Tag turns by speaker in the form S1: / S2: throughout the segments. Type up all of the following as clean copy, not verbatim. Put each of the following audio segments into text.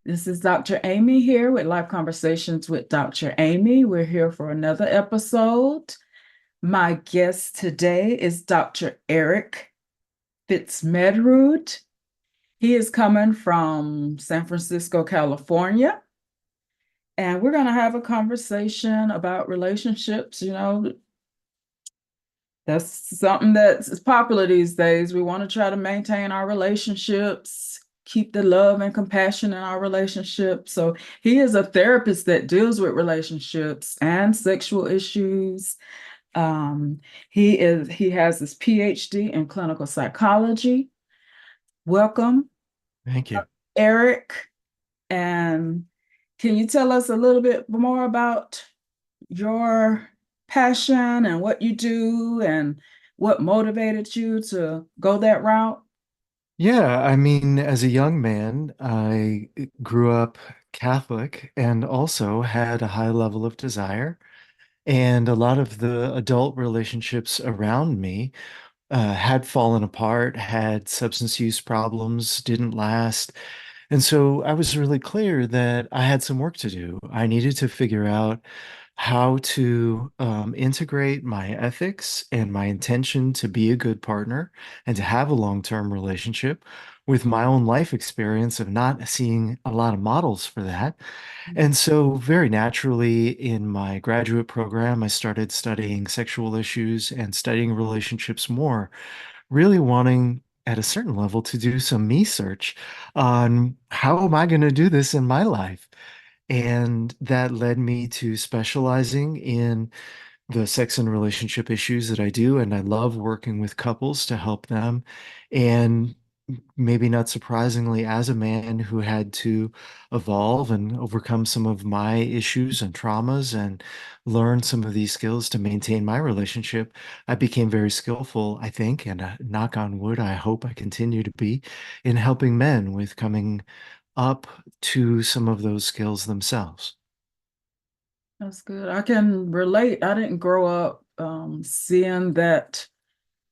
S1: This is Dr. Amy here with Life Conversations with Dr. Amy. We're here for another episode. My guest today is Dr. Eric FitzMedrud. He is coming from San Francisco, California, and we're going to have a conversation about relationships. That's something that's popular these days. We want to try to maintain our relationships, keep the love and compassion in our relationships. So he is a therapist that deals with relationships and sexual issues. Um, he has his PhD in clinical psychology. Welcome,
S2: Thank you.
S1: Eric. And can you tell us a little bit more about your passion and what you do and what motivated you to go that route?
S2: Yeah, I mean, as a young man, I grew up Catholic and also had a high level of desire. And a lot of the adult relationships around me had fallen apart, had substance use problems, didn't last. And so I was really clear that I had some work to do. I needed to figure out how to integrate my ethics and my intention to be a good partner and to have a long-term relationship with my own life experience of not seeing a lot of models for that. And so, very naturally, in my graduate program, I started studying sexual issues and studying relationships more, really wanting at a certain level to do some me search on how am I going to do this in my life. And that led me to specializing in the sex and relationship issues that I do. And I love working with couples to help them. And maybe not surprisingly, as a man who had to evolve and overcome some of my issues and traumas and learn some of these skills to maintain my relationship, I became very skillful, I think, and knock on wood, I hope I continue to be in helping men with coming up to some of those skills themselves.
S1: That's good. I can relate. I didn't grow up seeing that,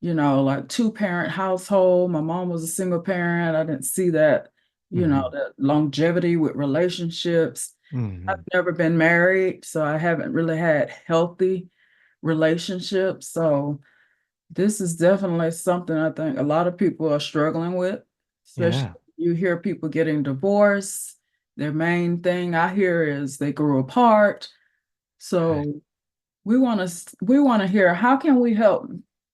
S1: like two-parent household. My mom was a single parent. I didn't see that,
S2: Hmm.
S1: that longevity with relationships. I've
S2: Hmm.
S1: never been married, so I haven't really had healthy relationships. So this is definitely something I think a lot of people are struggling with, especially
S2: Yeah.
S1: you hear people getting divorced. Their main thing I hear is they grew apart.
S2: Right.
S1: So we want to hear how can we help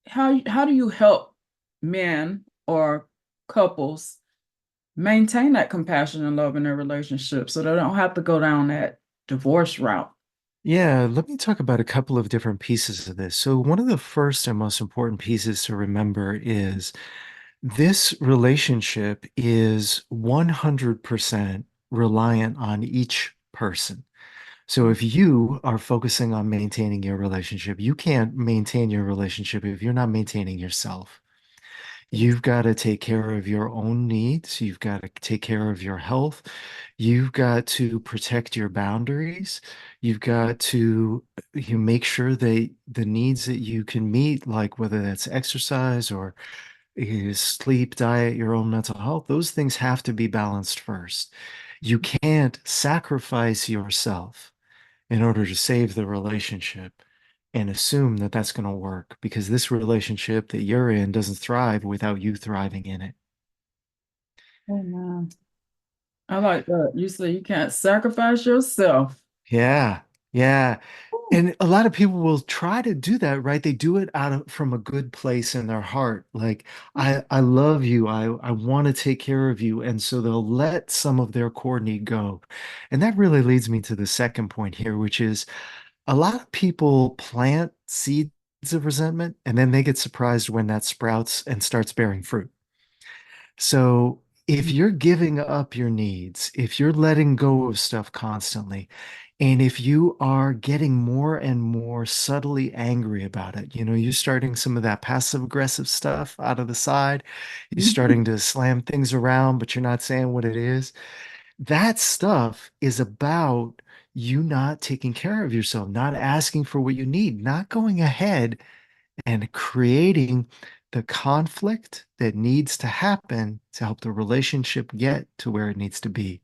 S1: how do you help men or couples maintain that compassion and love in their relationship so they don't have to go down that divorce route.
S2: Yeah, let me talk about a couple of different pieces of this. So, one of the first and most important pieces to remember is this relationship is 100% reliant on each person. So, if you are focusing on maintaining your relationship, you can't maintain your relationship if you're not maintaining yourself. You've got to take care of your own needs. You've got to take care of your health. You've got to protect your boundaries. You've got to you make sure that the needs that you can meet, like whether that's exercise or is sleep, diet, your own mental health, those things have to be balanced first. You can't sacrifice yourself in order to save the relationship and assume that that's going to work because this relationship that you're in doesn't thrive without you thriving in it.
S1: Oh man, I like that. You say you can't sacrifice yourself.
S2: Yeah. Yeah.
S1: Ooh.
S2: And a lot of people will try to do that, right? They do it out of from a good place in their heart. Like, I love you. I want to take care of you. And so they'll let some of their core need go. And that really leads me to the second point here, which is a lot of people plant seeds of resentment and then they get surprised when that sprouts and starts bearing fruit. So if you're giving up your needs, if you're letting go of stuff constantly, and if you are getting more and more subtly angry about it, you're starting some of that passive aggressive stuff out of the side, you're starting to slam things around, but you're not saying what it is. That stuff is about you not taking care of yourself, not asking for what you need, not going ahead and creating the conflict that needs to happen to help the relationship get to where it needs to be.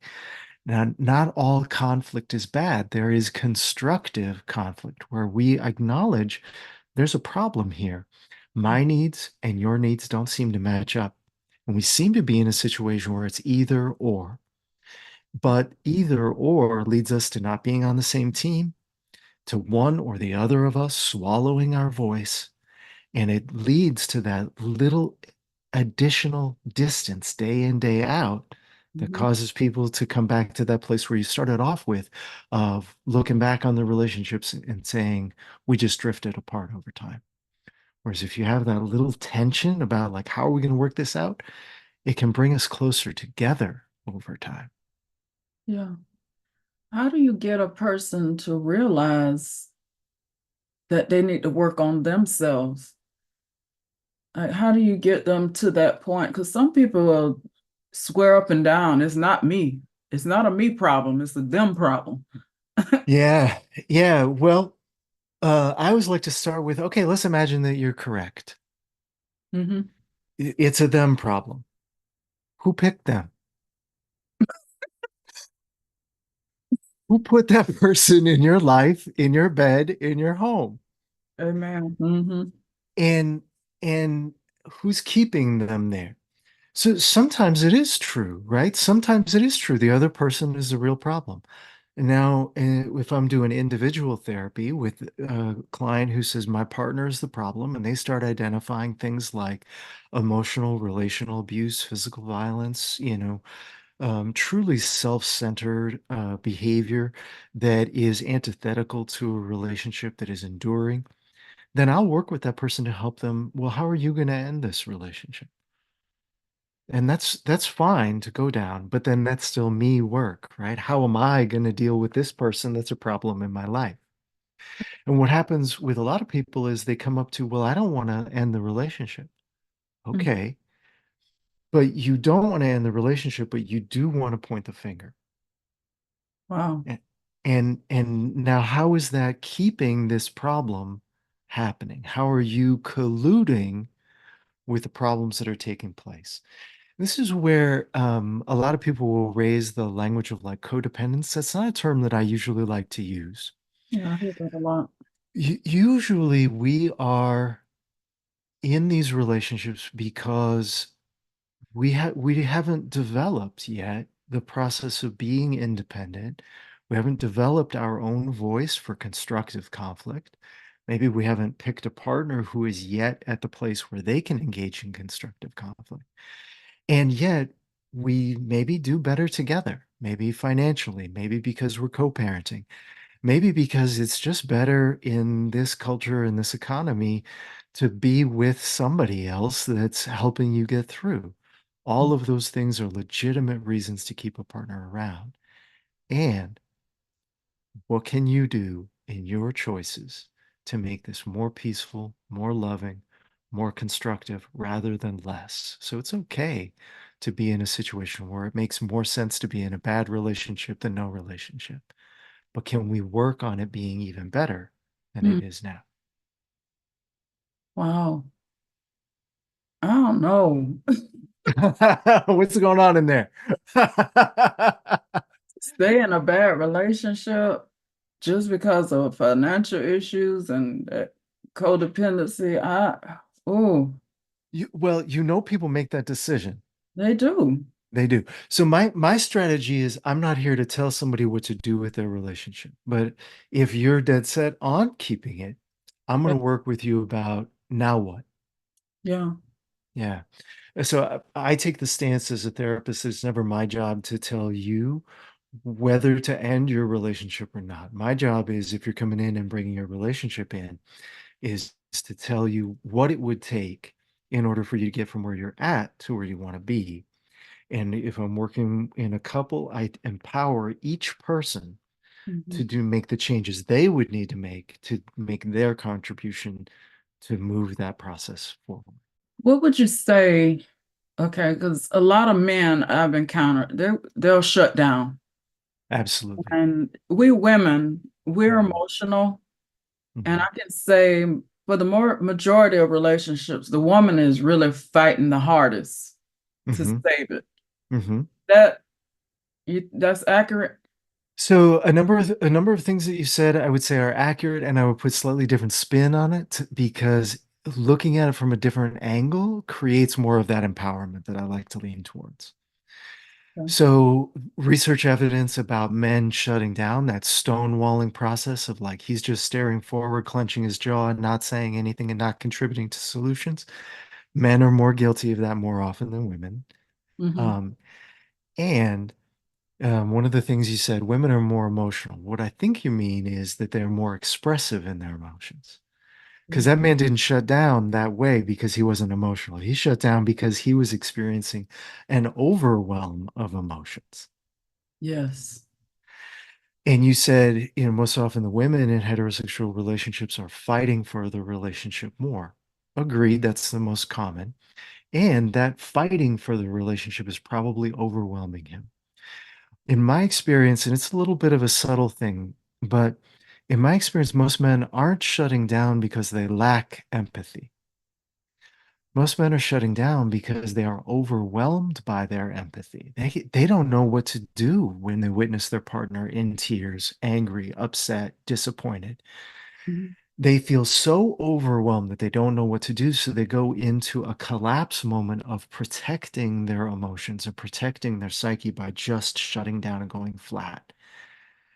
S2: Now, not all conflict is bad. There is constructive conflict where we acknowledge there's a problem here. My needs and your needs don't seem to match up. And we seem to be in a situation where it's either or. But either or leads us to not being on the same team, to one or the other of us swallowing our voice. And it leads to that little additional distance day in, day out that
S1: Mhm.
S2: causes people to come back to that place where you started off with of looking back on the relationships and saying, we just drifted apart over time. Whereas if you have that little tension about like, how are we going to work this out? It can bring us closer together over time.
S1: Yeah. How do you get a person to realize that they need to work on themselves? Like, how do you get them to that point? Because some people will swear up and down, it's not me. It's not a me problem, it's a them problem.
S2: Yeah. Yeah. Well, I always like to start with, okay, let's imagine that you're correct.
S1: Hmm.
S2: It's a them problem. Who picked them? Who put that person in your life, in your bed, in your home?
S1: Amen. Hmm.
S2: And and who's keeping them there? So sometimes it is true, right? Sometimes it is true. The other person is the real problem. Now, if I'm doing individual therapy with a client who says my partner is the problem, and they start identifying things like emotional, relational abuse, physical violence, truly self-centered behavior that is antithetical to a relationship that is enduring, then I'll work with that person to help them. Well, how are you going to end this relationship? And that's fine to go down, but then that's still me work, right? How am I going to deal with this person that's a problem in my life? And what happens with a lot of people is they come up to, well, I don't want to end the relationship. Okay. But you don't want to end the relationship, but you do want to point the finger.
S1: Wow.
S2: A- and now how is that keeping this problem happening? How are you colluding with the problems that are taking place? This is where a lot of people will raise the language of like codependence. That's not a term that I usually like to use.
S1: Yeah, I hear that a lot.
S2: Usually we are in these relationships because we haven't developed yet the process of being independent. We haven't developed our own voice for constructive conflict. Maybe we haven't picked a partner who is yet at the place where they can engage in constructive conflict. And yet we maybe do better together, maybe financially, maybe because we're co-parenting, maybe because it's just better in this culture, in this economy, to be with somebody else that's helping you get through. All of those things are legitimate reasons to keep a partner around. And what can you do in your choices to make this more peaceful, more loving, more constructive rather than less? So it's okay to be in a situation where it makes more sense to be in a bad relationship than no relationship. But can we work on it being even better than
S1: Mm.
S2: it is now?
S1: Wow. I don't know.
S2: What's going on in there?
S1: Stay in a bad relationship just because of financial issues and codependency. Oh,
S2: Well, people make that decision.
S1: they do.
S2: They do. So my strategy is I'm not here to tell somebody what to do with their relationship. But if you're dead set on keeping it, I'm going
S1: Yeah.
S2: to work with you about now what?
S1: Yeah.
S2: Yeah. So I take the stance as a therapist, it's never my job to tell you whether to end your relationship or not. My job is if you're coming in and bringing your relationship in, is to tell you what it would take in order for you to get from where you're at to where you want to be. And if I'm working in a couple, I empower each person
S1: Mhm.
S2: to make the changes they would need to make their contribution to move that process forward.
S1: What would you say? Okay, because a lot of men I've encountered, they'll shut down.
S2: Absolutely.
S1: And we women, we're
S2: Mhm.
S1: emotional. And
S2: Mhm.
S1: I can say for the more majority of relationships, the woman is really fighting the hardest to
S2: Hmm.
S1: save it.
S2: Hmm.
S1: That that's accurate.
S2: So a number of things that you said I would say are accurate, and I would put slightly different spin on it because looking at it from a different angle creates more of that empowerment that I like to lean towards.
S1: Okay.
S2: So research evidence about men shutting down, that stonewalling process of like he's just staring forward, clenching his jaw, and not saying anything and not contributing to solutions. Men are more guilty of that more often than women.
S1: Hmm.
S2: Um, and one of the things you said, women are more emotional. What I think you mean is that they're more expressive in their emotions. Because that man didn't shut down that way because he wasn't emotional. He shut down because he was experiencing an overwhelm of emotions.
S1: Yes.
S2: And you said, most often the women in heterosexual relationships are fighting for the relationship more. Agreed, that's the most common. And that fighting for the relationship is probably overwhelming him. In my experience, and it's a little bit of a subtle thing, but in my experience, most men aren't shutting down because they lack empathy. Most men are shutting down because they are overwhelmed by their empathy. They don't know what to do when they witness their partner in tears, angry, upset, disappointed.
S1: Mhm.
S2: They feel so overwhelmed that they don't know what to do. So they go into a collapse moment of protecting their emotions and protecting their psyche by just shutting down and going flat.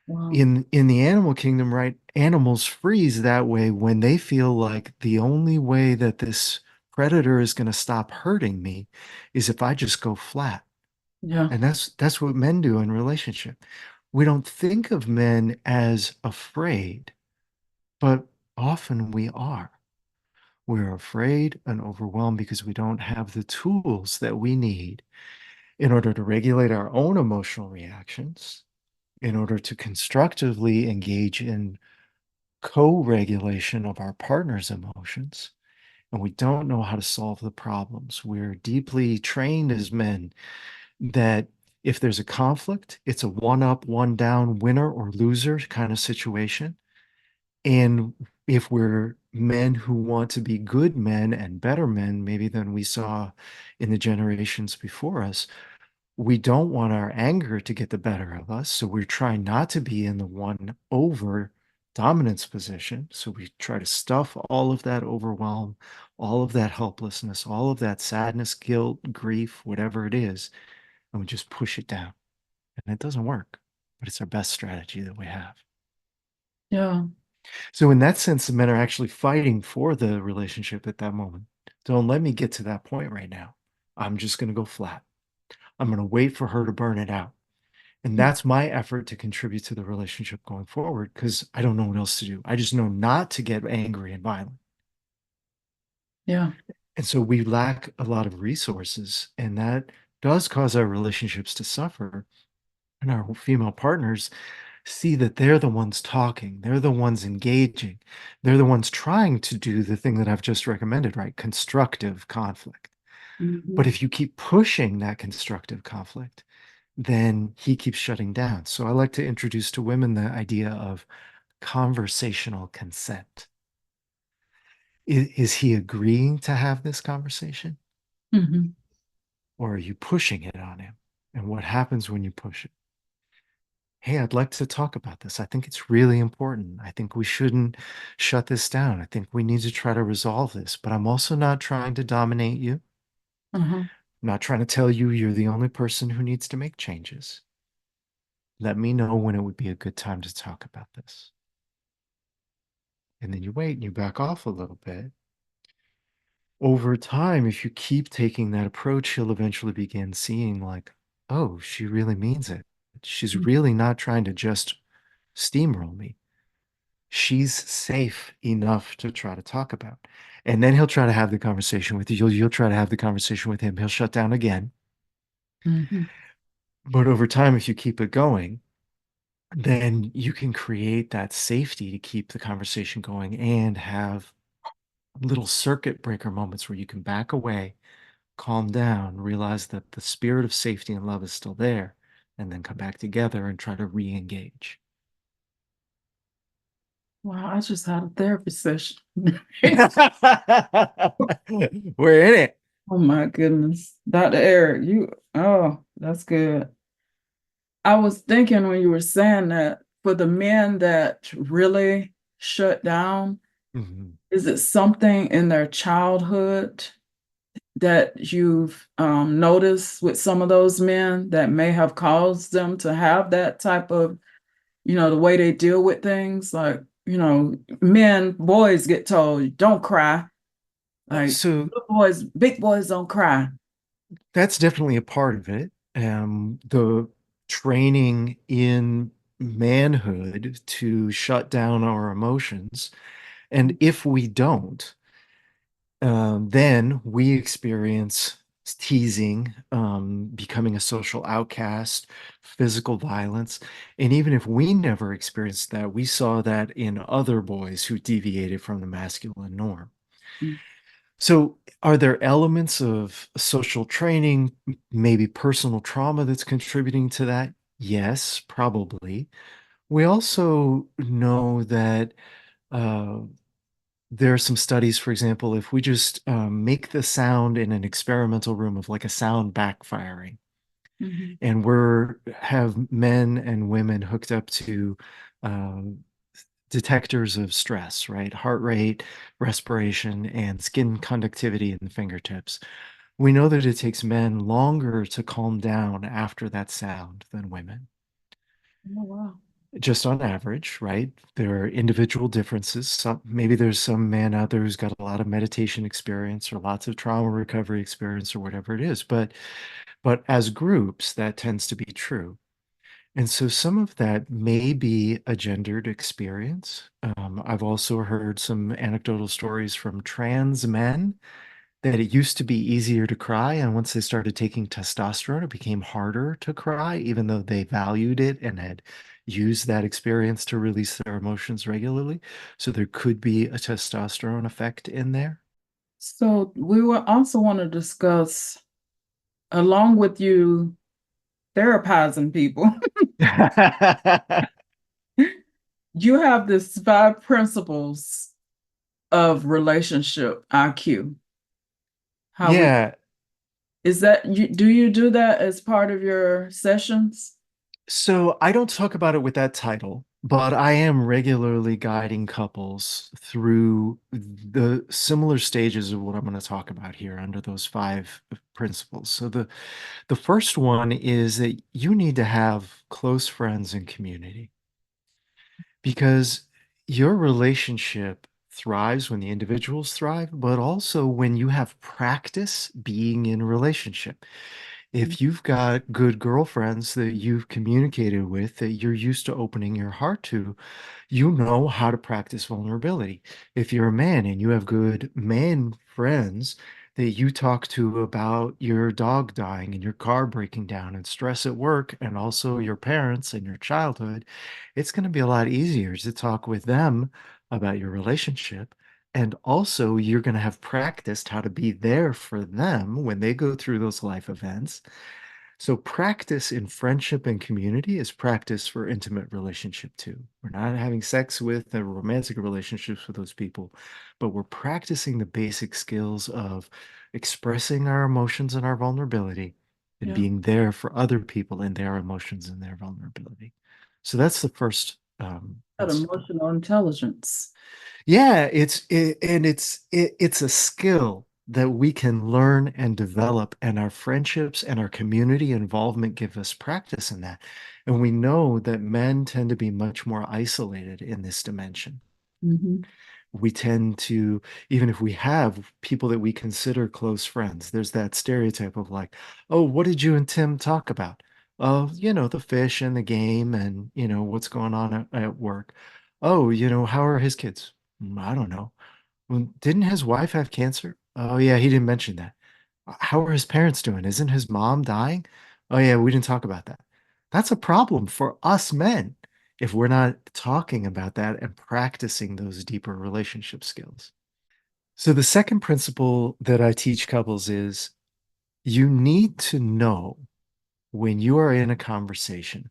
S1: Wow.
S2: In the animal kingdom, right, animals freeze that way when they feel like the only way that this predator is going to stop hurting me is if I just go flat.
S1: Yeah.
S2: And that's what men do in relationship. We don't think of men as afraid, but often we are. We're afraid and overwhelmed because we don't have the tools that we need in order to regulate our own emotional reactions, in order to constructively engage in co-regulation of our partner's emotions, and we don't know how to solve the problems. We're deeply trained as men that if there's a conflict, it's a one up, one down, winner or loser kind of situation. And if we're men who want to be good men and better men, maybe than we saw in the generations before us, we don't want our anger to get the better of us. So we're trying not to be in the one over dominance position. So we try to stuff all of that overwhelm, all of that helplessness, all of that sadness, guilt, grief, whatever it is, and we just push it down. And it doesn't work, but it's our best strategy that we have.
S1: Yeah.
S2: So in that sense, the men are actually fighting for the relationship at that moment. Don't let me get to that point right now. I'm just going to go flat. I'm going to wait for her to burn it out. And that's my effort to contribute to the relationship going forward because I don't know what else to do. I just know not to get angry and violent.
S1: Yeah.
S2: And so we lack a lot of resources, and that does cause our relationships to suffer. And our female partners see that they're the ones talking, they're the ones engaging, they're the ones trying to do the thing that I've just recommended, right? Constructive conflict. But
S1: Mhm.
S2: if you keep pushing that constructive conflict, then he keeps shutting down. So I like to introduce to women the idea of conversational consent. Is he agreeing to have this conversation,
S1: Mhm.
S2: or are you pushing it on him? And what happens when you push it? Hey, I'd like to talk about this. I think it's really important. I think we shouldn't shut this down. I think we need to try to resolve this, but I'm also not trying to dominate you.
S1: Uh-huh.
S2: I'm not trying to tell you you're the only person who needs to make changes. Let me know when it would be a good time to talk about this. And then you wait and you back off a little bit. Over time, if you keep taking that approach, he'll eventually begin seeing, like, oh, she really means it. She's really not trying to just steamroll me. She's safe enough to try to talk about. And then he'll try to have the conversation with you. You'll try to have the conversation with him. He'll shut down again.
S1: Mhm.
S2: But over time, if you keep it going, then you can create that safety to keep the conversation going and have little circuit breaker moments where you can back away, calm down, realize that the spirit of safety and love is still there, and then come back together and try to re engage.
S1: Wow, I just had a therapy session.
S2: We're in it.
S1: Oh my goodness. Dr. Eric, oh, that's good. I was thinking when you were saying that for the men that really shut down,
S2: Mhm.
S1: is it something in their childhood that you've noticed with some of those men that may have caused them to have that type of, the way they deal with things? Like, boys get told, don't cry. Like,
S2: So
S1: little boys, big boys don't cry.
S2: that's definitely a part of it. The training in manhood to shut down our emotions. And if we don't, then we experience teasing, becoming a social outcast, physical violence. And even if we never experienced that, we saw that in other boys who deviated from the masculine norm. So, are there elements of social training, maybe personal trauma that's contributing to that? Yes, probably. We also know that uh, there are some studies, for example, if we just make the sound in an experimental room of like a sound backfiring,
S1: Mhm.
S2: and we're have men and women hooked up to um, detectors of stress, right? Heart rate, respiration, and skin conductivity in the fingertips. We know that it takes men longer to calm down after that sound than women.
S1: Oh, wow.
S2: Just on average, right? There are individual differences. Maybe there's some man out there who's got a lot of meditation experience or lots of trauma recovery experience or whatever it is. But as groups, that tends to be true. And so some of that may be a gendered experience. I've also heard some anecdotal stories from trans men that it used to be easier to cry, and once they started taking testosterone, it became harder to cry, even though they valued it and had used that experience to release their emotions regularly. So there could be a testosterone effect in there.
S1: So we will also want to discuss, along with you therapizing people, you have this 5 principles of relationship IQ. How we
S2: Yeah.
S1: is that you do you do that as part of your sessions?
S2: So I don't talk about it with that title, but I am regularly guiding couples through the similar stages of what I'm going to talk about here under those 5 principles. So the first one is that you need to have close friends and community because your relationship thrives when the individuals thrive, but also when you have practice being in a relationship. If you've got good girlfriends that you've communicated with that you're used to opening your heart to, you know how to practice vulnerability. If you're a man and you have good man friends that you talk to about your dog dying and your car breaking down and stress at work and also your parents and your childhood, it's going to be a lot easier to talk with them about your relationship. And also, you're going to have practiced how to be there for them when they go through those life events. So practice in friendship and community is practice for intimate relationship too. We're not having sex with or romantic relationships with those people, but we're practicing the basic skills of expressing our emotions and our vulnerability and
S1: Yeah,
S2: being there for other people in their emotions and their vulnerability. So that's the first
S1: that
S2: principle.
S1: emotional intelligence.
S2: Yeah, it's a skill that we can learn and develop, and our friendships and our community involvement give us practice in that. And we know that men tend to be much more isolated in this dimension.
S1: Mhm.
S2: We tend to, even if we have people that we consider close friends, there's that stereotype of like, oh, what did you and Tim talk about? Oh, the fish and the game and, what's going on at work. Oh, how are his kids? I don't know. Well, didn't his wife have cancer? Oh, yeah, he didn't mention that. How are his parents doing? Isn't his mom dying? Oh, yeah, we didn't talk about that. That's a problem for us men if we're not talking about that and practicing those deeper relationship skills. So, the second principle that I teach couples is you need to know when you are in a conversation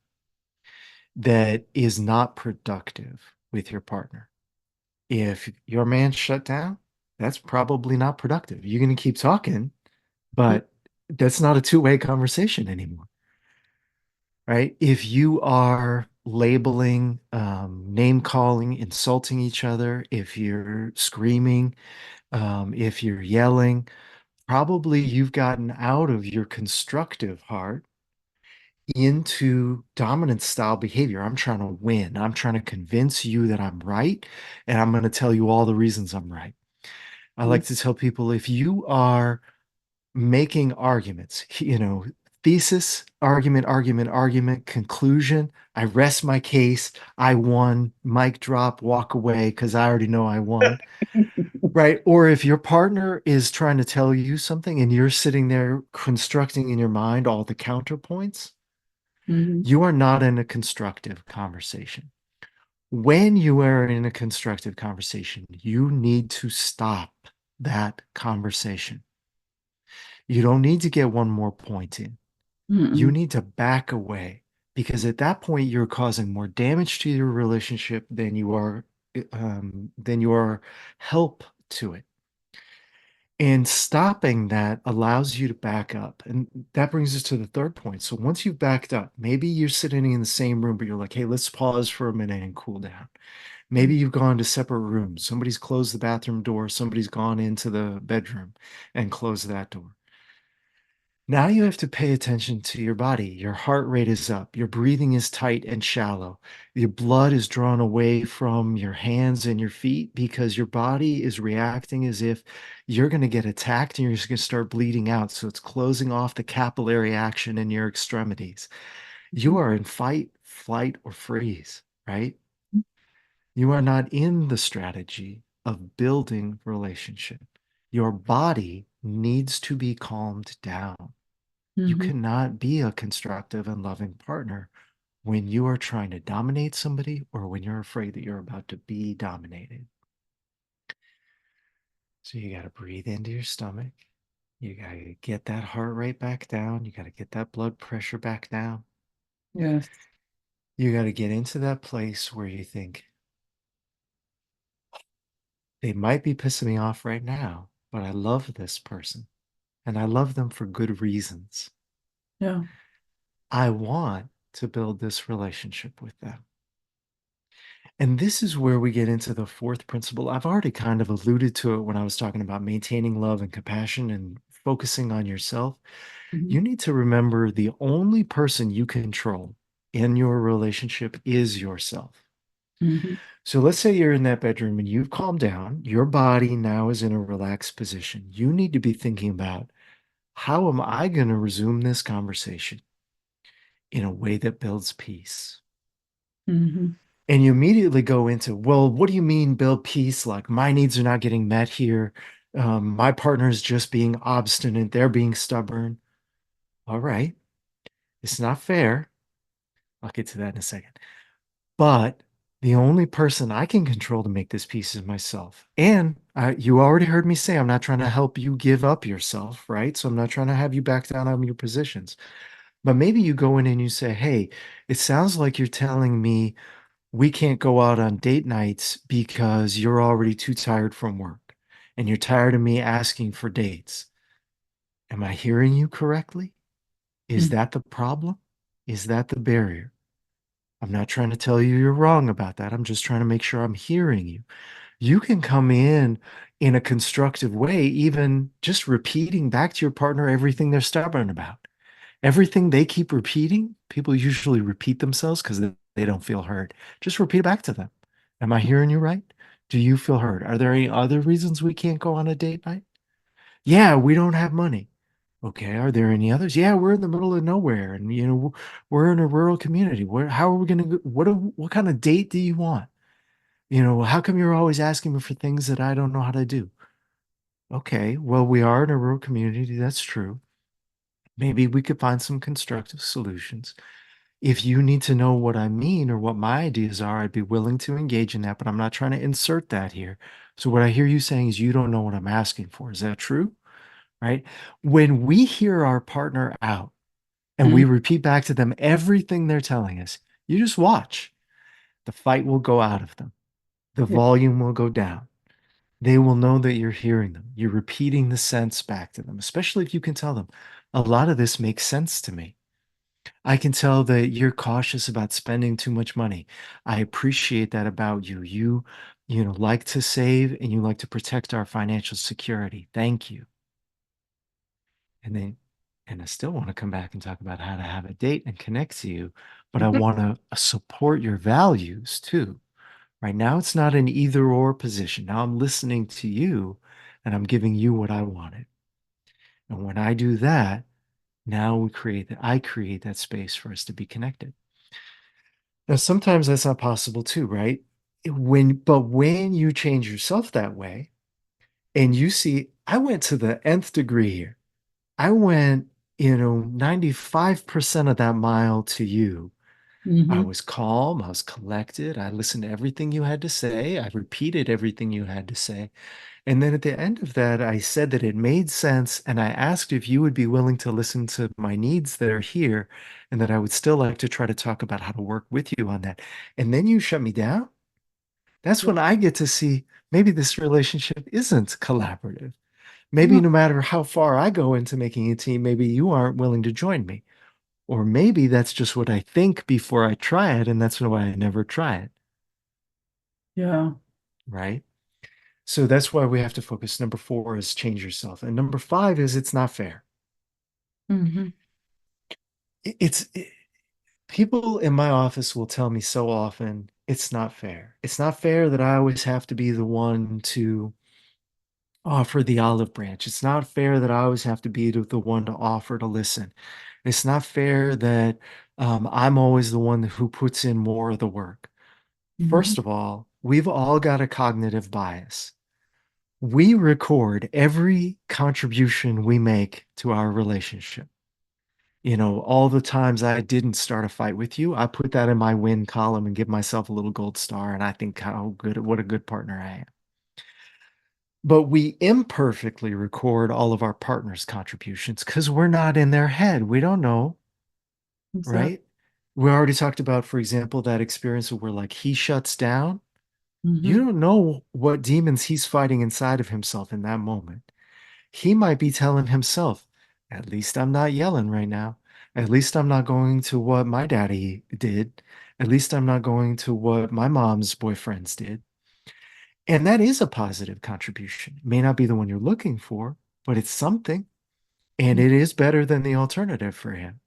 S2: that is not productive with your partner. If your man shut down, that's probably not productive. You're going to keep talking, but that's not a two-way conversation anymore, right? If you are labeling, name calling, insulting each other, if you're screaming, if you're yelling, probably you've gotten out of your constructive heart into dominant style behavior. I'm trying to win. I'm trying to convince you that I'm right, and I'm going to tell you all the reasons I'm right. I like to tell people if you are making arguments, thesis, argument, conclusion, I rest my case, I won, mic drop, walk away because I already know I won. Right. Or if your partner is trying to tell you something and you're sitting there constructing in your mind all the counterpoints,
S1: Mhm.
S2: you are not in a constructive conversation. When you are in a constructive conversation, you need to stop that conversation. You don't need to get one more point in. You
S1: Mm-mm.
S2: need to back away because at that point you're causing more damage to your relationship than you are help to it. And stopping that allows you to back up. And that brings us to the third point. So once you've backed up, maybe you're sitting in the same room, but you're like, hey, let's pause for a minute and cool down. Maybe you've gone to separate rooms. Somebody's closed the bathroom door. Somebody's gone into the bedroom and closed that door. Now you have to pay attention to your body. Your heart rate is up. Your breathing is tight and shallow. Your blood is drawn away from your hands and your feet because your body is reacting as if you're going to get attacked and you're just going to start bleeding out. So it's closing off the capillary action in your extremities. You are in fight, flight, or freeze, right? You are not in the strategy of building relationship. Your body needs to be calmed down. You
S1: Mhm.
S2: cannot be a constructive and loving partner when you are trying to dominate somebody or when you're afraid that you're about to be dominated. So you got to breathe into your stomach. You got to get that heart rate back down. You got to get that blood pressure back down.
S1: Yes.
S2: You got to get into that place where you think they might be pissing me off right now, but I love this person and I love them for good reasons.
S1: Yeah.
S2: I want to build this relationship with them. And this is where we get into the fourth principle. I've already kind of alluded to it when I was talking about maintaining love and compassion and focusing on yourself.
S1: Mhm.
S2: You need to remember the only person you control in your relationship is yourself.
S1: Mhm.
S2: So let's say you're in that bedroom and you've calmed down. Your body now is in a relaxed position. You need to be thinking about how am I going to resume this conversation in a way that builds peace?
S1: Mhm.
S2: And you immediately go into, well, what do you mean build peace? Like my needs are not getting met here. My partner is just being obstinate. They're being stubborn. All right. It's not fair. I'll get to that in a second. But the only person I can control to make this peace is myself. And you already heard me say I'm not trying to help you give up yourself, right? So I'm not trying to have you back down on your positions. But maybe you go in and you say, hey, it sounds like you're telling me we can't go out on date nights because you're already too tired from work and you're tired of me asking for dates. Am I hearing you correctly? Is
S1: Mhm.
S2: that the problem? Is that the barrier? I'm not trying to tell you you're wrong about that. I'm just trying to make sure I'm hearing you. You can come in a constructive way, even just repeating back to your partner everything they're stubborn about. Everything they keep repeating, people usually repeat themselves because they don't feel heard. Just repeat it back to them. Am I hearing you right? Do you feel heard? Are there any other reasons we can't go on a date night? Yeah, we don't have money. Okay, are there any others? Yeah, we're in the middle of nowhere and we're in a rural community. How are we going to what kind of date do you want? How come you're always asking me for things that I don't know how to do? Okay, well, we are in a rural community. That's true. Maybe we could find some constructive solutions. If you need to know what I mean or what my ideas are, I'd be willing to engage in that, but I'm not trying to insert that here. So what I hear you saying is you don't know what I'm asking for. Is that true? Right? When we hear our partner out and we
S1: Mhm.
S2: repeat back to them everything they're telling us, you just watch. The fight will go out of them. The
S1: Yeah.
S2: volume will go down. They will know that you're hearing them. You're repeating the sense back to them, especially if you can tell them, a lot of this makes sense to me. I can tell that you're cautious about spending too much money. I appreciate that about you. You like to save and you like to protect our financial security. Thank you. And then, and I still want to come back and talk about how to have a date and connect to you, but I want to support your values too. Right now, it's not an either or position. Now I'm listening to you and I'm giving you what I wanted. And when I do that, now I create that space for us to be connected. Now, sometimes that's not possible too, right? But when you change yourself that way and you see, I went to the nth degree here. I went, 95% of that mile to you. I
S1: Hmm.
S2: was calm, I was collected, I listened to everything you had to say, I repeated everything you had to say. And then at the end of that, I said that it made sense, and I asked if you would be willing to listen to my needs that are here, and that I would still like to try to talk about how to work with you on that. And then you shut me down. That's when I get to see maybe this relationship isn't collaborative. Maybe
S1: Yeah.
S2: no matter how far I go into making a team, maybe you aren't willing to join me. Or maybe that's just what I think before I try it, and that's why I never try it,
S1: Yeah.
S2: right? So that's why we have to focus. Number four is change yourself. And number five is it's not fair.
S1: Hmm.
S2: It's people in my office will tell me so often it's not fair. It's not fair that I always have to be the one to offer the olive branch. It's not fair that I always have to be the one to offer to listen. It's not fair that I'm always the one who puts in more of the work.
S1: Hmm.
S2: First of all, we've all got a cognitive bias. We record every contribution we make to our relationship. All the times I didn't start a fight with you, I put that in my win column and give myself a little gold star. And I think what a good partner I am. But we imperfectly record all of our partner's contributions because we're not in their head. We don't know,
S1: Exactly.
S2: right? We already talked about, for example, that experience where like he shuts down. You
S1: Hmm.
S2: don't know what demons he's fighting inside of himself in that moment. He might be telling himself, at least I'm not yelling right now. At least I'm not going to what my daddy did. At least I'm not going to what my mom's boyfriends did. And that is a positive contribution. It may not be the one you're looking for, but it's something. And it is better than the alternative for him.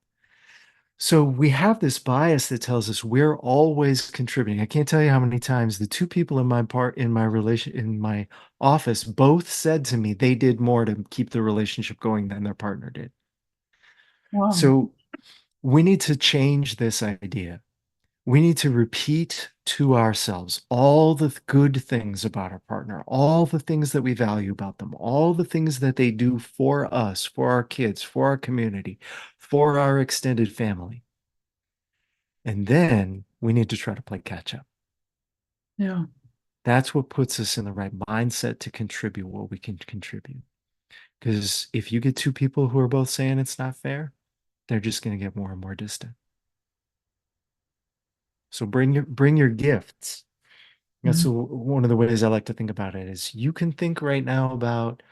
S2: So we have this bias that tells us we're always contributing. I can't tell you how many times the two people in my office both said to me they did more to keep the relationship going than their partner did.
S1: Wow.
S2: So we need to change this idea. We need to repeat to ourselves all the good things about our partner, all the things that we value about them, all the things that they do for us, for our kids, for our community, for our extended family. And then we need to try to play catch up.
S1: Yeah.
S2: That's what puts us in the right mindset to contribute what we can contribute. Because if you get two people who are both saying it's not fair, they're just going to get more and more distant. So bring your gifts. That's
S1: Mhm.
S2: one of the ways I like to think about it is you can think right now about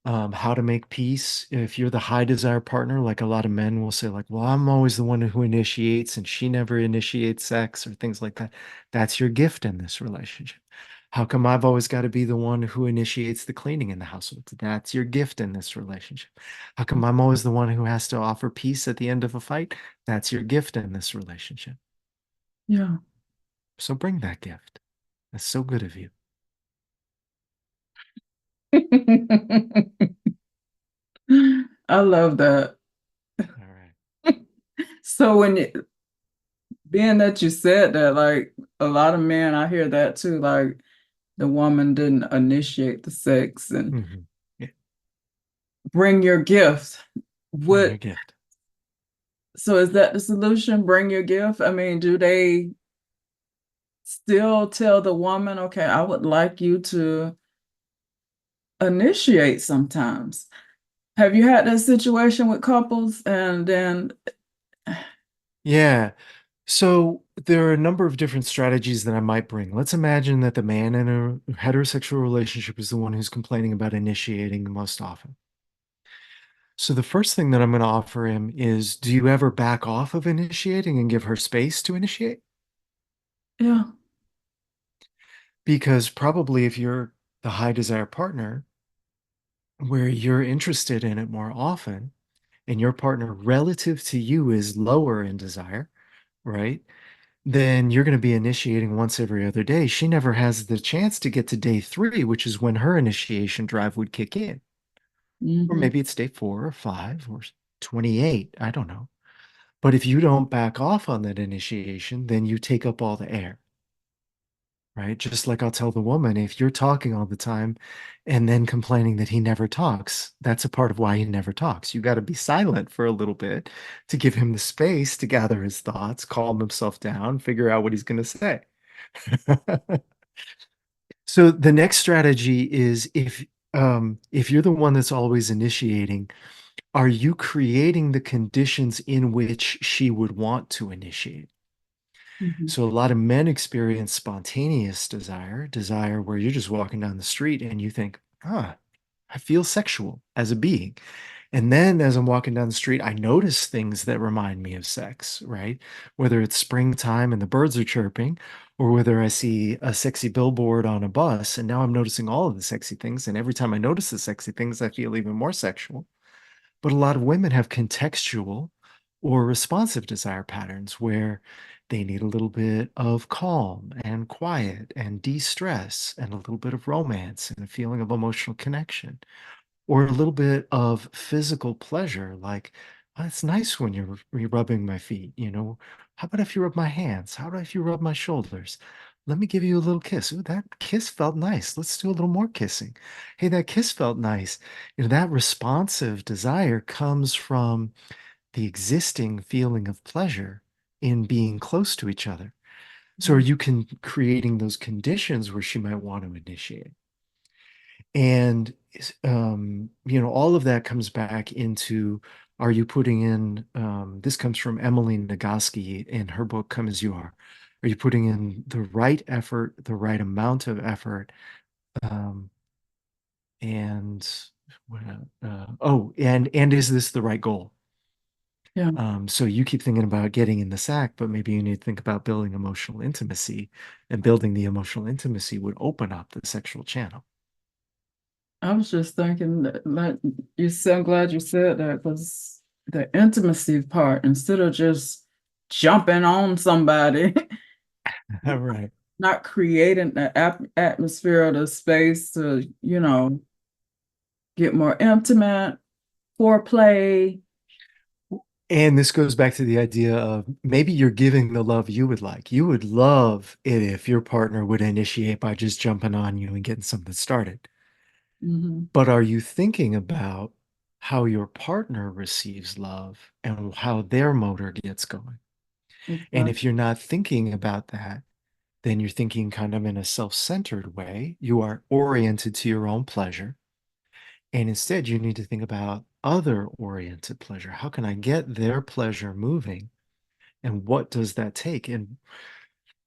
S2: how to make peace. If you're the high desire partner, like a lot of men will say, like, well, I'm always the one who initiates and she never initiates sex or things like that. That's your gift in this relationship. How come I've always got to be the one who initiates the cleaning in the household? That's your gift in this relationship. How come I'm always the one who has to offer peace at the end of a fight? That's your gift in this relationship.
S1: Yeah.
S2: So bring that gift. That's so good of you.
S1: I love that.
S2: All right.
S1: So being that you said that, like a lot of men, I hear that too, like the woman didn't initiate the sex and
S2: Mhm. Yeah,
S1: bring your gift.
S2: bring your
S1: What,
S2: gift.
S1: so is that the solution? Bring your gift? I mean, do they still tell the woman, okay, I would like you to initiate sometimes? Have you had that situation with couples and then
S2: Yeah. So there are a number of different strategies that I might bring. Let's imagine that the man in a heterosexual relationship is the one who's complaining about initiating the most often. So the first thing that I'm going to offer him is, do you ever back off of initiating and give her space to initiate?
S1: Yeah.
S2: Because probably if you're the high desire partner, where you're interested in it more often, and your partner relative to you is lower in desire, right? Then you're going to be initiating once every other day. She never has the chance to get to day 3, which is when her initiation drive would kick in. Or
S1: Hmm.
S2: maybe it's day 4 or 5 or 28. I don't know. But if you don't back off on that initiation, then you take up all the air, right? Just like I'll tell the woman, if you're talking all the time and then complaining that he never talks, that's a part of why he never talks. You got to be silent for a little bit to give him the space to gather his thoughts, calm himself down, figure out what he's going to say. So the next strategy is, if you're the one that's always initiating, are you creating the conditions in which she would want to initiate?
S1: Hmm.
S2: So a lot of men experience spontaneous desire, desire where you're just walking down the street and you think, ah, I feel sexual as a being. And then as I'm walking down the street, I notice things that remind me of sex, right? Whether it's springtime and the birds are chirping, or whether I see a sexy billboard on a bus, and now I'm noticing all of the sexy things. And every time I notice the sexy things, I feel even more sexual. But a lot of women have contextual or responsive desire patterns where they need a little bit of calm and quiet and de-stress and a little bit of romance and a feeling of emotional connection, or a little bit of physical pleasure, like, "Oh, it's nice when you're rubbing my feet, you know. How about if you rub my hands? How about if you rub my shoulders? Let me give you a little kiss. Ooh, that kiss felt nice. Let's do a little more kissing. Hey, that kiss felt nice." You know, that responsive desire comes from the existing feeling of pleasure in being close to each other. So are you creating those conditions where she might want to initiate? And you know, all of that comes back into, are you putting in, this comes from Emily Nagoski in her book, Come As You Are you putting in the right effort, the right amount of effort? Um, and what, and is this the right goal?
S1: Yeah.
S2: So you keep thinking about getting in the sack, but maybe you need to think about building emotional intimacy, and building the emotional intimacy would open up the sexual channel.
S1: I was just thinking that, like you said, I'm glad you said that because the intimacy part, instead of just jumping on somebody,
S2: All right.
S1: not creating the atmosphere or the space to, get more intimate, foreplay.
S2: And this goes back to the idea of maybe you're giving the love you would like. You would love it if your partner would initiate by just jumping on you and getting something started.
S1: Hmm.
S2: But are you thinking about how your partner receives love and how their motor gets going? And
S1: Exactly.
S2: if you're not thinking about that, then you're thinking kind of in a self-centered way. You are oriented to your own pleasure. And instead, you need to think about other oriented pleasure. How can I get their pleasure moving? And what does that take? And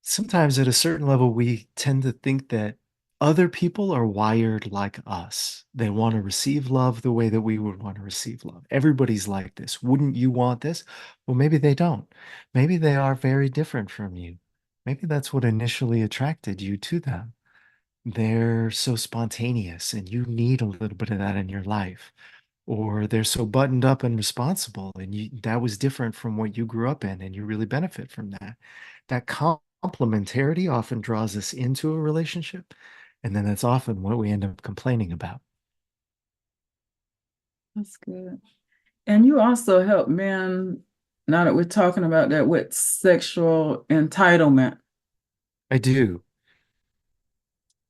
S2: sometimes at a certain level, we tend to think that other people are wired like us. They want to receive love the way that we would want to receive love. Everybody's like this. Wouldn't you want this? Well, maybe they don't. Maybe they are very different from you. Maybe that's what initially attracted you to them. They're so spontaneous and you need a little bit of that in your life. Or they're so buttoned up and responsible and that was different from what you grew up in and you really benefit from that. That complementarity often draws us into a relationship, and then that's often what we end up complaining about.
S1: That's good. And you also help men, now that we're talking about that, with sexual entitlement.
S2: I do.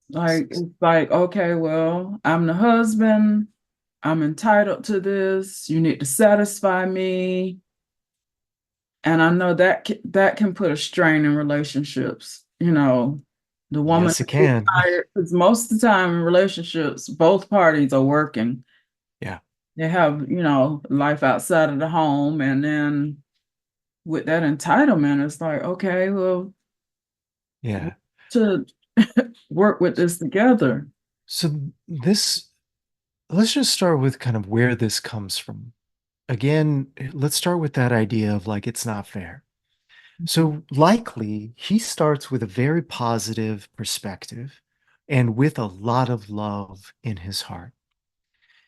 S1: Like, it's like, okay, well, I'm the husband. I'm entitled to this. You need to satisfy me. And I know that that can put a strain in relationships. The woman
S2: Yes, it
S1: is
S2: can.
S1: tired because most of the time in relationships, both parties are working.
S2: Yeah.
S1: They have, life outside of the home, and then with that entitlement, it's like, okay, well, we
S2: Yeah.
S1: should work with this together.
S2: So this, let's just start with kind of where this comes from. Again, let's start with that idea of like, it's not fair.
S1: Mhm.
S2: So likely he starts with a very positive perspective and with a lot of love in his heart.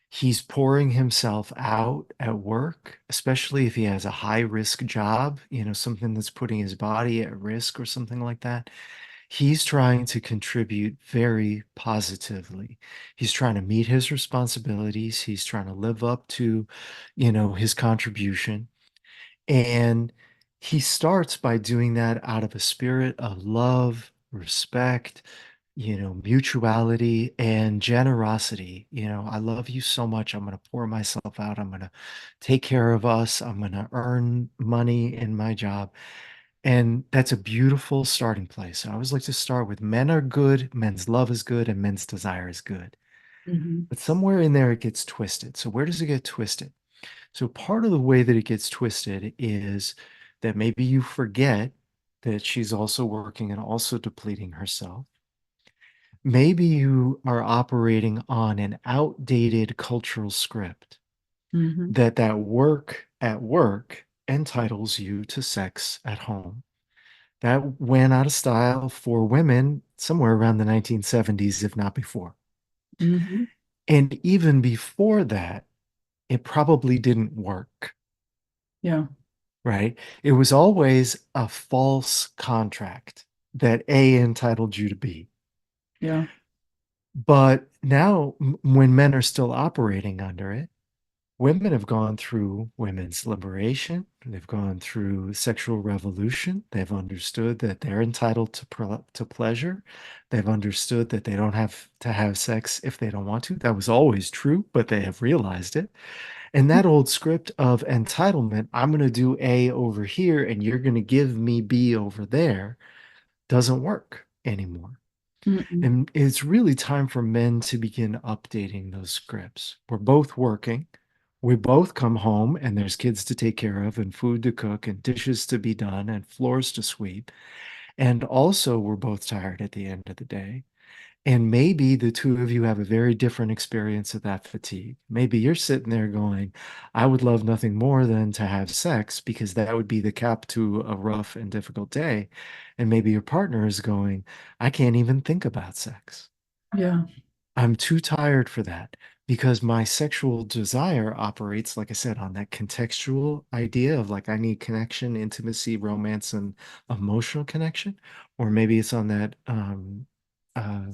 S2: He's pouring himself out at work, especially if he has a high risk job, something that's putting his body at risk or something like that. He's trying to contribute very positively. He's trying to meet his responsibilities. He's trying to live up to, his contribution. And he starts by doing that out of a spirit of love, respect, mutuality and generosity. I love you so much. I'm going to pour myself out. I'm going to take care of us. I'm going to earn money in my job. And that's a beautiful starting place. I always like to start with men are good, men's love is good, and men's desire is good.
S1: Mhm.
S2: But somewhere in there, it gets twisted. So, where does it get twisted? So part of the way that it gets twisted is that maybe you forget that she's also working and also depleting herself. Maybe you are operating on an outdated cultural script
S1: Mhm.
S2: that work at work entitles you to sex at home. That went out of style for women somewhere around the 1970s, if not before.
S1: Mhm.
S2: And even before that, it probably didn't work.
S1: Yeah.
S2: Right? It was always a false contract that A entitled you to B.
S1: Yeah.
S2: But now, when men are still operating under it, women have gone through women's liberation. They've gone through sexual revolution. They've understood that they're entitled to pleasure. They've understood that they don't have to have sex if they don't want to. That was always true, but they have realized it. And that old script of entitlement, I'm going to do A over here and you're going to give me B over there, doesn't work anymore.
S1: Mm-mm.
S2: And it's really time for men to begin updating those scripts. We're both working. We both come home and there's kids to take care of and food to cook and dishes to be done and floors to sweep. And also, we're both tired at the end of the day. And maybe the two of you have a very different experience of that fatigue. Maybe you're sitting there going, I would love nothing more than to have sex because that would be the cap to a rough and difficult day. And maybe your partner is going, I can't even think about sex.
S1: Yeah.
S2: I'm too tired for that because my sexual desire operates, like I said, on that contextual idea of like I need connection, intimacy, romance, and emotional connection. Or maybe it's on that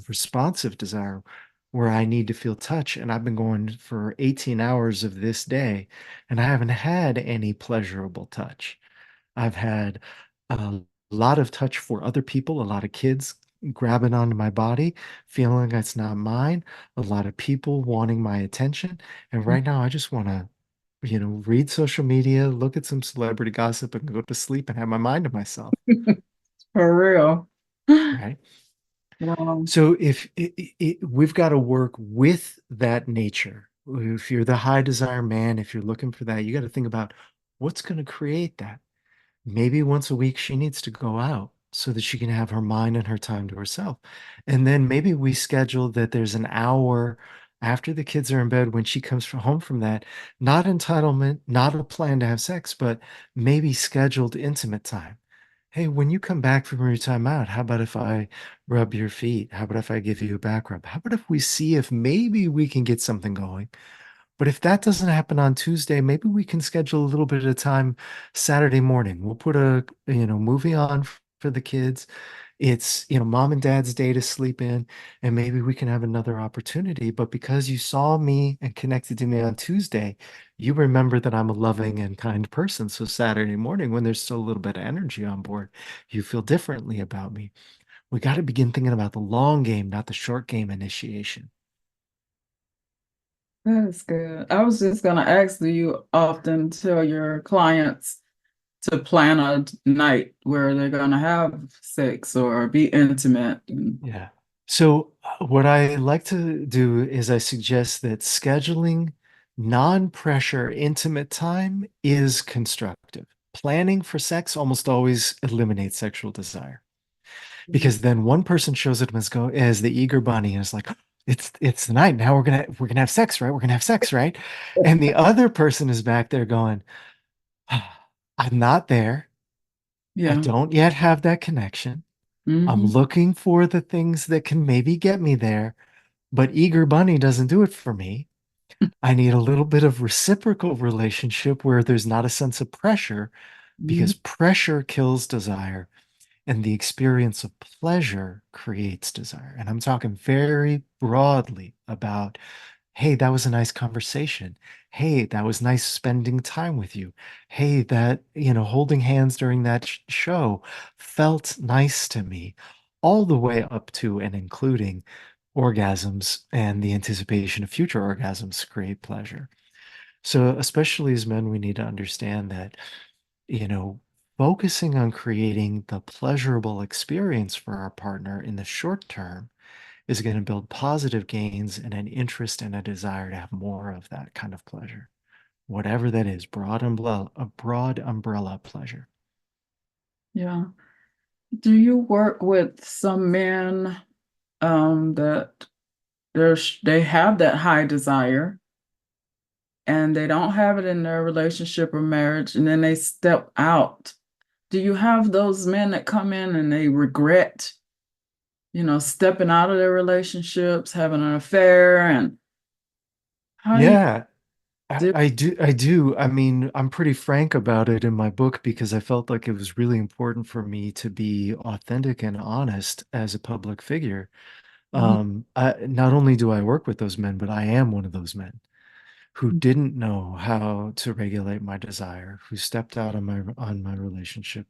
S2: responsive desire where I need to feel touch. And I've been going for 18 hours of this day and I haven't had any pleasurable touch. I've had a lot of touch for other people, a lot of kids grabbing onto my body, feeling like it's not mine, a lot of people wanting my attention. And right now, I just want to, read social media, look at some celebrity gossip, and go to sleep and have my mind to myself.
S1: For real.
S2: Right.
S1: Wow.
S2: So if we've got to work with that nature, if you're the high desire man, if you're looking for that, you got to think about what's going to create that. Maybe once a week she needs to go out so that she can have her mind and her time to herself. And then maybe we schedule that there's an hour after the kids are in bed when she comes from home from that, not entitlement, not a plan to have sex, but maybe scheduled intimate time. Hey, when you come back from your time out, how about if I rub your feet? How about if I give you a back rub? How about if we see if maybe we can get something going? But if that doesn't happen on Tuesday, maybe we can schedule a little bit of time Saturday morning. We'll put a, movie on for the kids. It's, mom and dad's day to sleep in, and maybe we can have another opportunity. But because you saw me and connected to me on Tuesday, you remember that I'm a loving and kind person. So Saturday morning, when there's still a little bit of energy on board, you feel differently about me. We got to begin thinking about the long game, not the short game initiation.
S1: That's good. I was just going to ask, do you often tell your clients to plan a night where they're going to have sex or be intimate?
S2: Yeah. So, what I like to do is I suggest that scheduling non-pressure intimate time is constructive. planning for sex almost always eliminates sexual desire
S1: Mhm.
S2: because then one person shows up as the eager bunny and is like, it's the night. Now we're gonna have sex, right? We're gonna have sex, right? And the other person is back there going, I'm not there. I
S1: Yeah.
S2: don't yet have that connection. I'm
S1: Hmm.
S2: looking for the things that can maybe get me there, but eager bunny doesn't do it for me. I need a little bit of reciprocal relationship where there's not a sense of pressure
S1: Hmm.
S2: because pressure kills desire and the experience of pleasure creates desire. And I'm talking very broadly about, hey, that was a nice conversation. Hey, that was nice spending time with you. Hey, holding hands during that show felt nice to me, all the way up to and including orgasms and the anticipation of future orgasms create pleasure. So, especially as men, we need to understand that, you know, focusing on creating the pleasurable experience for our partner in the short term is going to build positive gains and an interest and a desire to have more of that kind of pleasure, whatever that is, a broad umbrella pleasure.
S1: Yeah. Do you work with some men that they have that high desire and they don't have it in their relationship or marriage and then they step out? Do you have those men that come in and they regret, stepping out of their relationships, having an affair, and how do you
S2: Yeah,
S1: do?
S2: I do. I do. I mean, I'm pretty frank about it in my book because I felt like it was really important for me to be authentic and honest as a public figure.
S1: Mhm.
S2: Not only do I work with those men, but I am one of those men who didn't know how to regulate my desire, who stepped out on my relationship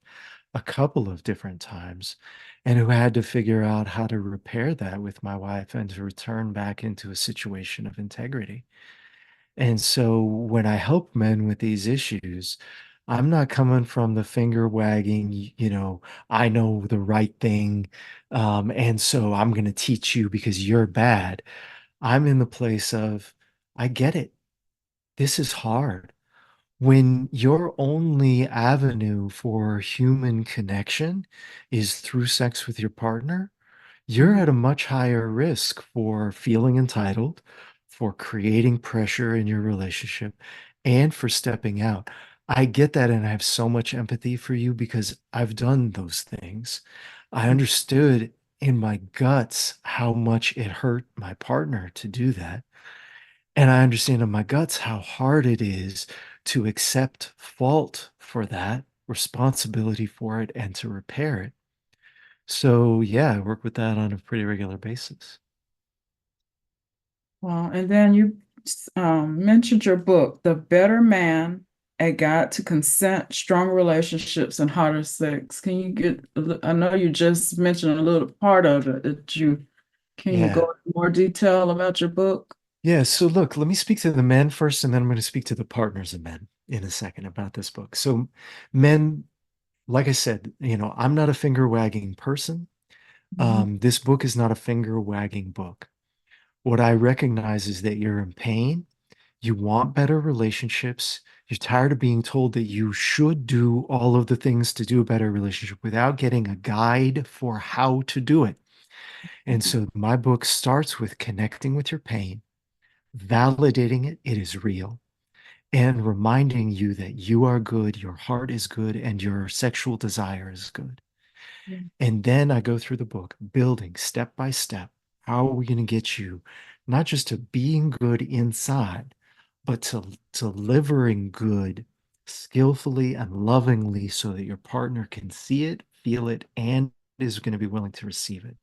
S2: a couple of different times, and who had to figure out how to repair that with my wife and to return back into a situation of integrity. And so when I help men with these issues, I'm not coming from the finger wagging, I know the right thing, and so I'm going to teach you because you're bad. I'm in the place of, I get it. This is hard. When your only avenue for human connection is through sex with your partner, you're
S1: Mhm.
S2: at a much higher risk for feeling entitled, for creating pressure in your relationship, and for stepping out. I get that, and I have so much empathy for you because I've done those things. I understood in my guts how much it hurt my partner to do that. And I understand in my guts how hard it is to accept fault for that, responsibility for it, and to repair it. So, yeah, I work with that on a pretty regular basis.
S1: Well, and then you mentioned your book, The Better Man, A Guide to Consent, Strong Relationships, and Harder Sex. Can you I know you just mentioned a little part of it. Can you go
S2: Yeah.
S1: into more detail about your book?
S2: Yeah. So, look, let me speak to the men first, and then I'm going to speak to the partners of men in a second about this book. So, men, like I said, I'm not a finger wagging person.
S1: Mhm.
S2: This book is not a finger wagging book. What I recognize is that you're in pain. You want better relationships. You're tired of being told that you should do all of the things to do a better relationship without getting a guide for how to do it. And so my book starts with connecting with your pain, validating it, it is real, and reminding you that you are good, your heart is good, and your sexual desire is good. And then I go through the book, building step by step. How are we going to get you not just to being good inside, but to delivering good skillfully and lovingly so that your partner can see it, feel it, and is going to be willing to receive it.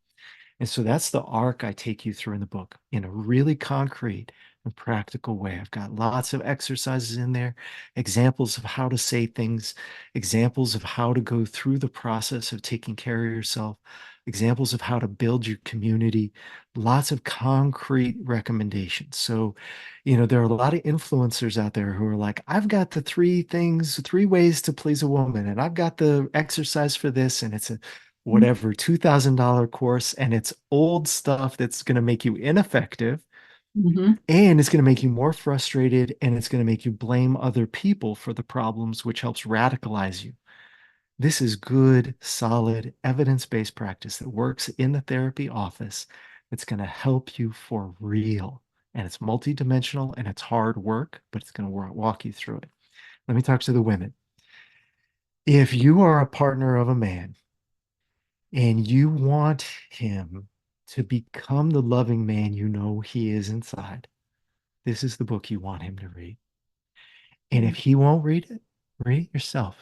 S2: And so that's the arc I take you through in the book in a really concrete and practical way. I've got lots of exercises in there, examples of how to say things, examples of how to go through the process of taking care of yourself, examples of how to build your community, lots of concrete recommendations. So, there are a lot of influencers out there who are like, I've got the three ways to please a woman, and I've got the exercise for this, and it's a whatever $2,000 course and it's old stuff that's going to make you ineffective
S1: Hmm.
S2: And it's going to make you more frustrated and it's going to make you blame other people for the problems, which helps radicalize you. This is good, solid, evidence-based practice that works in the therapy office that's going to help you for real. And it's multidimensional and it's hard work, but it's going to walk you through it. Let me talk to the women. If you are a partner of a man and you want him to become the loving man you know he is inside, this is the book you want him to read. And
S1: Yeah.
S2: if he won't read it yourself.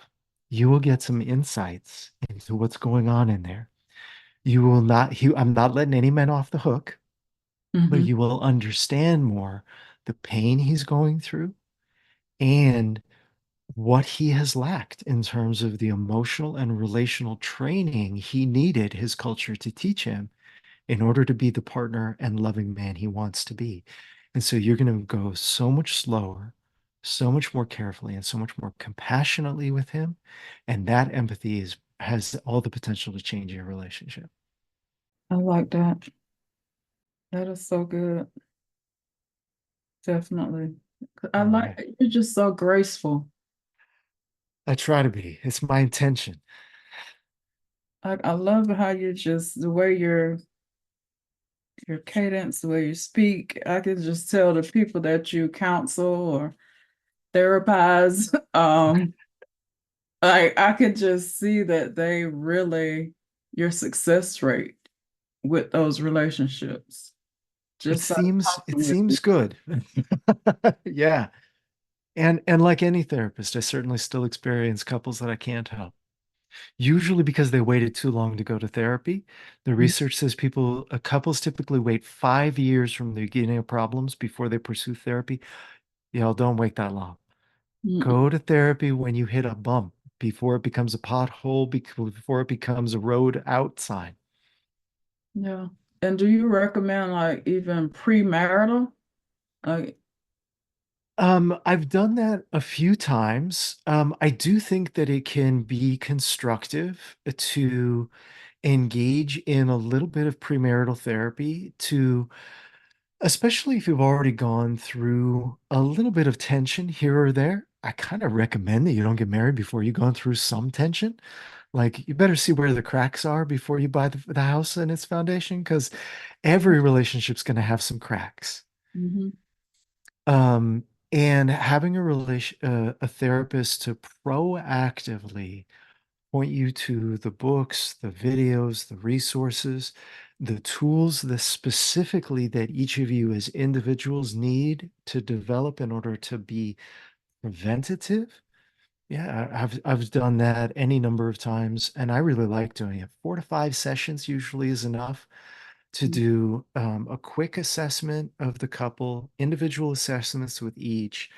S2: You will get some insights into what's going on in there. You will not, I'm not letting any men off the hook, but
S1: Hmm.
S2: you will understand more the pain he's going through and what he has lacked in terms of the emotional and relational training he needed his culture to teach him in order to be the partner and loving man he wants to be. And so you're going to go so much slower, so much more carefully, and so much more compassionately with him. And that empathy has all the potential to change your relationship.
S1: I like that. That is so good. Definitely. I
S2: All
S1: like
S2: right.
S1: that you're just so graceful.
S2: I try to be. It's my intention.
S1: I love how you just the way your cadence, the way you speak. I can just tell the people that you counsel or therapize. I could just see that they really your success rate with those relationships.
S2: It
S1: Just by
S2: seems it
S1: talking with you.
S2: seems good. Yeah. And like any therapist, I certainly still experience couples that I can't help. Usually because they waited too long to go to therapy. The research says couples typically wait 5 years from the beginning of problems before they pursue therapy. Y'all don't wait that long.
S1: Mm-mm.
S2: Go to therapy when you hit a bump, before it becomes a pothole, before it becomes a road out sign.
S1: Yeah. And do you recommend like even premarital? Like,
S2: I've done that a few times. I do think that it can be constructive to engage in a little bit of premarital therapy to, especially if you've already gone through a little bit of tension here or there. I kind of recommend that you don't get married before you've gone through some tension. Like, you better see where the cracks are before you buy the house and its foundation, because every relationship's going to have some cracks.
S1: mhm.
S2: Um, and having a therapist to proactively point you to the books, the videos, the resources, the tools that specifically that each of you as individuals need to develop in order to be preventative. Yeah, I've done that any number of times, and I really like doing it. 4 to 5 sessions usually is enough to do a quick assessment of the couple, individual assessments with each,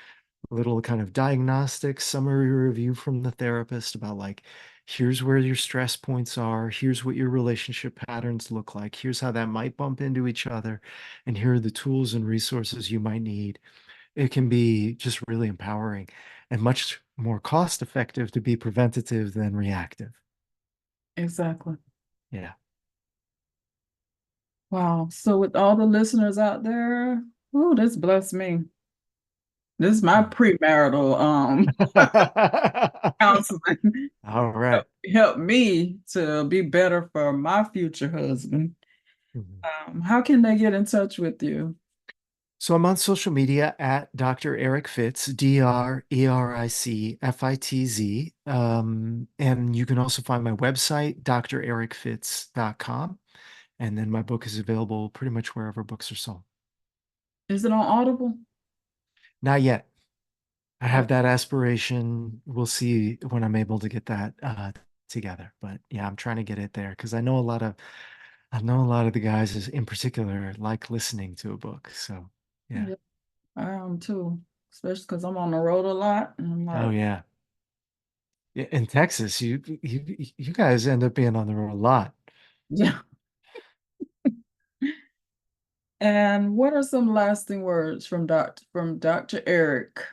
S2: a little kind of diagnostic summary review from the therapist about, like, here's where your stress points are, here's what your relationship patterns look like, here's how that might bump into each other, and here are the tools and resources you might need. It can be just really empowering and much more cost effective to be preventative than reactive.
S1: Exactly.
S2: Yeah.
S1: Wow. So with all the listeners out there, oh, this blessed me. This is my premarital counseling.
S2: All right.
S1: Help me to be better for my future husband.
S2: Mhm.
S1: How can they get in touch with you?
S2: So I'm on social media at Dr. Eric Fitz, DrEricFitz. And you can also find my website, drericfitz.com. And then my book is available pretty much wherever books are sold.
S1: Is it on Audible?
S2: Not yet. I
S1: Oh,
S2: have that aspiration. We'll see when I'm able to get that together. But yeah, I'm trying to get it there because I know a lot of the guys in particular like listening to a book. So yeah.
S1: yeah, I am too. Especially because I'm on the road a lot. And I'm
S2: Oh
S1: like,
S2: yeah. Yeah, in Texas, you guys end up being on the road a lot.
S1: yeah. And what are some lasting words from Dr. Eric?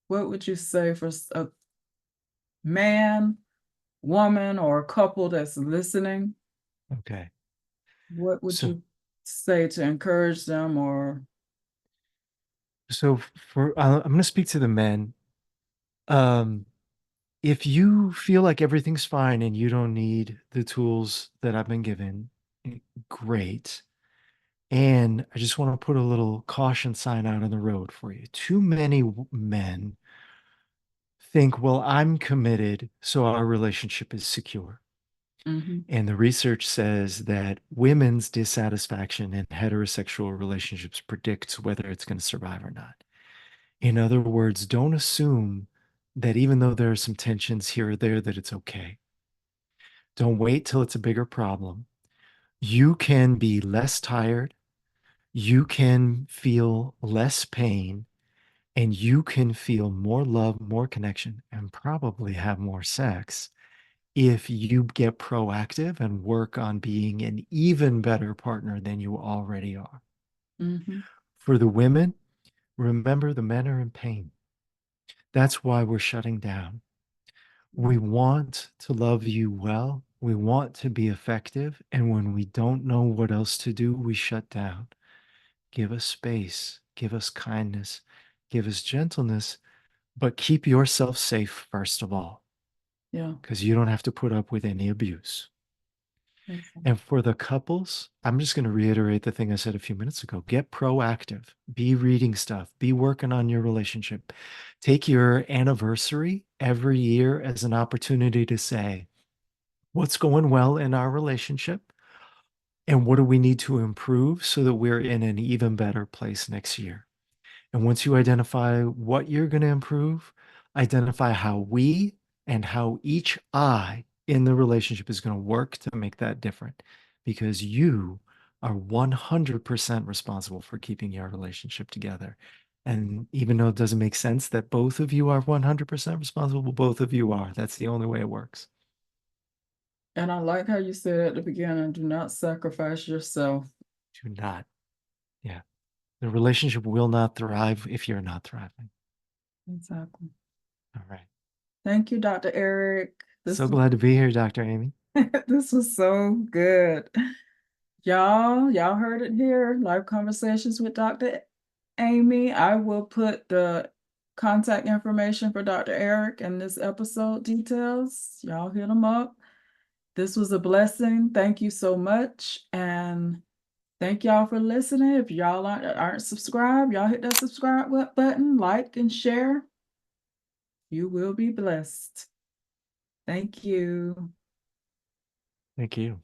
S1: What would you say for a man, woman, or a couple that's listening?
S2: Okay.
S1: What would
S2: So
S1: you say to encourage them or?
S2: So I'm going to speak to the men. Um, if you feel like everything's fine and you don't need the tools that I've been given, great. And I just want to put a little caution sign out on the road for you. Too many men think, well, I'm committed, so our relationship is secure.
S1: Mm-hmm.
S2: And the research says that women's dissatisfaction in heterosexual relationships predicts whether it's going to survive or not. In other words, don't assume that even though there are some tensions here or there, that it's okay. Don't wait till it's a bigger problem. You can be less tired, you can feel less pain, and you can feel more love, more connection, and probably have more sex if you get proactive and work on being an even better partner than you already are.
S1: Mm-hmm.
S2: For the women, remember the men are in pain. That's why we're shutting down. We want to love you well. We want to be effective. And when we don't know what else to do, we shut down. Give us space, give us kindness, give us gentleness, but keep yourself safe first of all,
S1: Yeah.
S2: because you don't have to put up with any abuse.
S1: Exactly.
S2: And for the couples, I'm just going to reiterate the thing I said a few minutes ago. Get proactive, be reading stuff, be working on your relationship. Take your anniversary every year as an opportunity to say, what's going well in our relationship? And what do we need to improve so that we're in an even better place next year? And once you identify what you're going to improve, identify how we and how each I in the relationship is going to work to make that different because you are 100% responsible for keeping your relationship together. And even though it doesn't make sense that both of you are 100% responsible, both of you are. That's the only way it works.
S1: And I like how you said at the beginning, do not sacrifice yourself.
S2: Do not. Yeah. The relationship will not thrive if you're not thriving.
S1: Exactly.
S2: All right.
S1: Thank you, Dr. Eric.
S2: So glad to be here, Dr. Amy.
S1: This was so good. Y'all heard it here. Live conversations with Dr. Amy. I will put the contact information for Dr. Eric in this episode details. Y'all hit him up. This was a blessing. Thank you so much. And thank y'all for listening. If y'all aren't subscribed, y'all hit that subscribe button, like and share. You will be blessed. Thank you.
S2: Thank you.